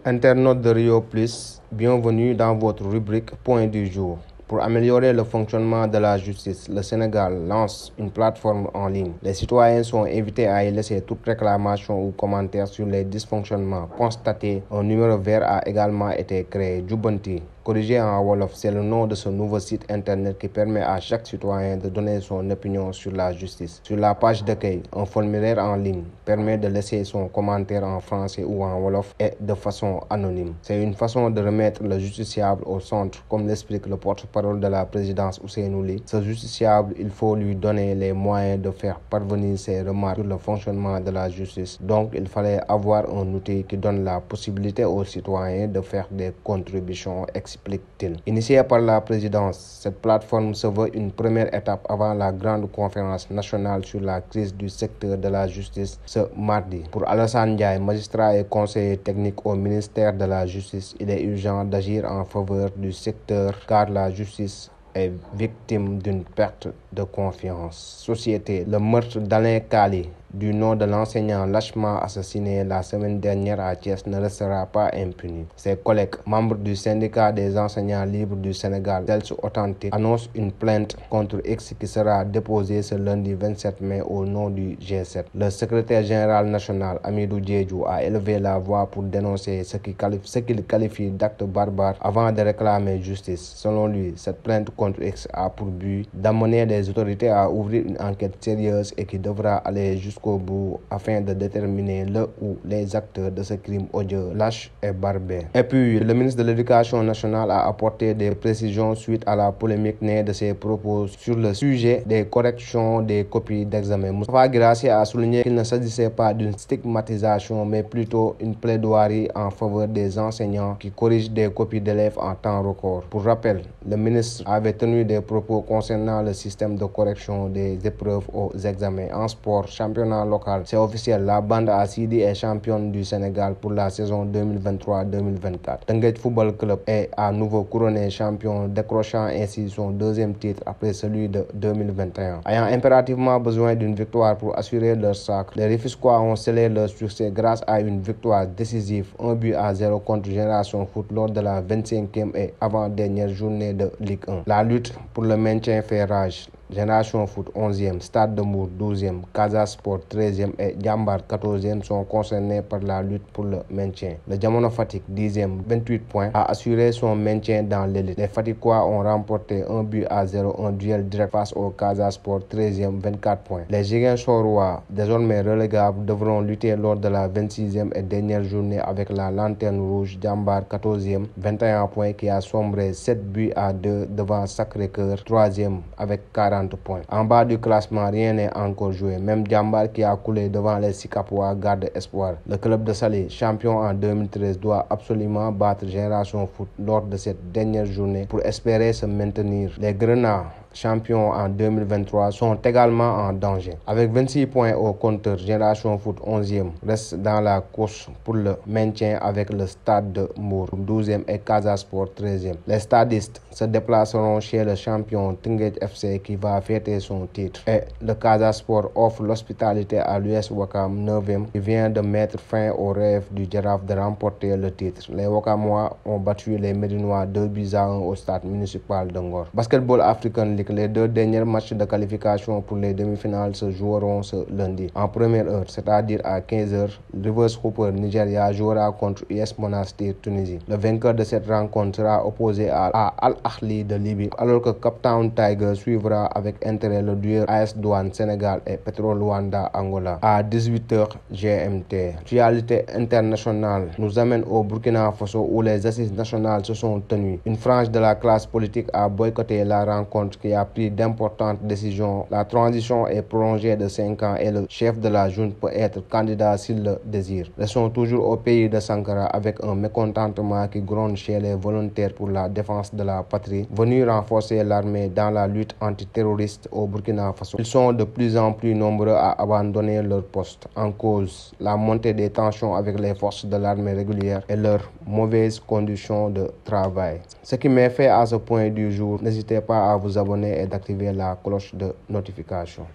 Internautes de Rio Plus, bienvenue dans votre rubrique Point du jour. Pour améliorer le fonctionnement de la justice, le Sénégal lance une plateforme en ligne. Les citoyens sont invités à y laisser toute réclamation ou commentaire sur les dysfonctionnements constatés. Un numéro vert a également été créé. Jubanti, corrigé en Wolof, c'est le nom de ce nouveau site internet qui permet à chaque citoyen de donner son opinion sur la justice. Sur la page d'accueil, un formulaire en ligne permet de laisser son commentaire en français ou en Wolof et de façon anonyme. C'est une façon de remettre le justiciable au centre, comme l'explique le porte-parole de la présidence Ousseynou Ly. Ce justiciable, il faut lui donner les moyens de faire parvenir ses remarques sur le fonctionnement de la justice. Donc, il fallait avoir un outil qui donne la possibilité aux citoyens de faire des contributions, explique-t-il. Initiée par la présidence, cette plateforme se veut une première étape avant la grande conférence nationale sur la crise du secteur de la justice ce mardi. Pour Alassane Ndiaye, magistrat et conseiller technique au ministère de la Justice, il est urgent d'agir en faveur du secteur car la justice est victime d'une perte de confiance. Société, le meurtre d'Alain Kali, du nom de l'enseignant lâchement assassiné la semaine dernière à Thiès, ne restera pas impuni. Ses collègues, membres du syndicat des enseignants libres du Sénégal, Celso Authentique, annoncent une plainte contre X qui sera déposée ce lundi 27 mai au nom du G7. Le secrétaire général national, Amidou Diédhiou, a élevé la voix pour dénoncer ce qu'il qualifie d'acte barbare avant de réclamer justice. Selon lui, cette plainte contre X a pour but d'amener les autorités à ouvrir une enquête sérieuse et qui devra aller jusqu'au bout afin de déterminer le ou les acteurs de ce crime odieux, lâche et barbare. Et puis, le ministre de l'Éducation nationale a apporté des précisions suite à la polémique née de ses propos sur le sujet des corrections des copies d'examen. Moustapha Guirassy a souligné qu'il ne s'agissait pas d'une stigmatisation, mais plutôt une plaidoirie en faveur des enseignants qui corrigent des copies d'élèves en temps record. Pour rappel, le ministre avait tenu des propos concernant le système de correction des épreuves aux examens. En sport, championnat local, c'est officiel, la bande à Sidi est championne du Sénégal pour la saison 2023-2024. Teungueth Football Club est à nouveau couronné champion, décrochant ainsi son deuxième titre après celui de 2021. Ayant impérativement besoin d'une victoire pour assurer leur sacre, les Rufisquois ont scellé leur succès grâce à une victoire décisive, 1-0 contre Génération Foot lors de la 25e et avant-dernière journée de Ligue 1. La lutte pour le maintien fait rage. Génération Foot 11e, Stade de Mbour 12e, Casa Sport 13e et Jambar 14e sont concernés par la lutte pour le maintien. Le Jamono Fatick 10e, 28 points, a assuré son maintien dans l'élite. Les Fatickois ont remporté 1-0, un duel direct face au Casa Sport 13e, 24 points. Les Ziguinchorois, désormais relégables, devront lutter lors de la 26e et dernière journée avec la Lanterne Rouge Jambar 14e, 21 points qui a sombré 7-2 devant Sacré-Cœur 3e avec 40 points. En bas du classement, rien n'est encore joué. Même Jambar qui a coulé devant les Sikapois garde espoir. Le club de Salé, champion en 2013, doit absolument battre Génération Foot lors de cette dernière journée pour espérer se maintenir. Les Grenats, champions en 2023, sont également en danger. Avec 26 points au compteur, Génération Foot 11e reste dans la course pour le maintien avec le Stade de Mbour 12e et Casa Sport 13e. Les stadistes se déplaceront chez le champion Teungueth FC qui va fêter son titre. Et le Casa Sport offre l'hospitalité à l'US Ouakam 9e qui vient de mettre fin au rêve du Jaraaf de remporter le titre. Les Ouakamois ont battu les Médinois 2-1 au stade municipal de Ngor. Basketball African League, les deux derniers matchs de qualification pour les demi-finales se joueront ce lundi. En première heure, c'est-à-dire à 15h, Rivers Hooper Nigeria jouera contre US Monastir Tunisie. Le vainqueur de cette rencontre sera opposé à Al Ahly de Libye, alors que Cape Town Tiger suivra avec intérêt le duel AS Douane Sénégal et Petro Luanda Angola à 18h GMT. Actualité internationale nous amène au Burkina Faso où les assises nationales se sont tenues. Une frange de la classe politique a boycotté la rencontre qui a pris d'importantes décisions. La transition est prolongée de 5 ans et le chef de la junte peut être candidat s'il le désire. Restons toujours au pays de Sankara avec un mécontentement qui gronde chez les volontaires pour la défense de la patrie, venus renforcer l'armée dans la lutte antiterroriste au Burkina Faso. Ils sont de plus en plus nombreux à abandonner leur poste. En cause, la montée des tensions avec les forces de l'armée régulière et leurs mauvaises conditions de travail. Ce qui m'est fait à ce point du jour, n'hésitez pas à vous abonner et d'activer la cloche de notification.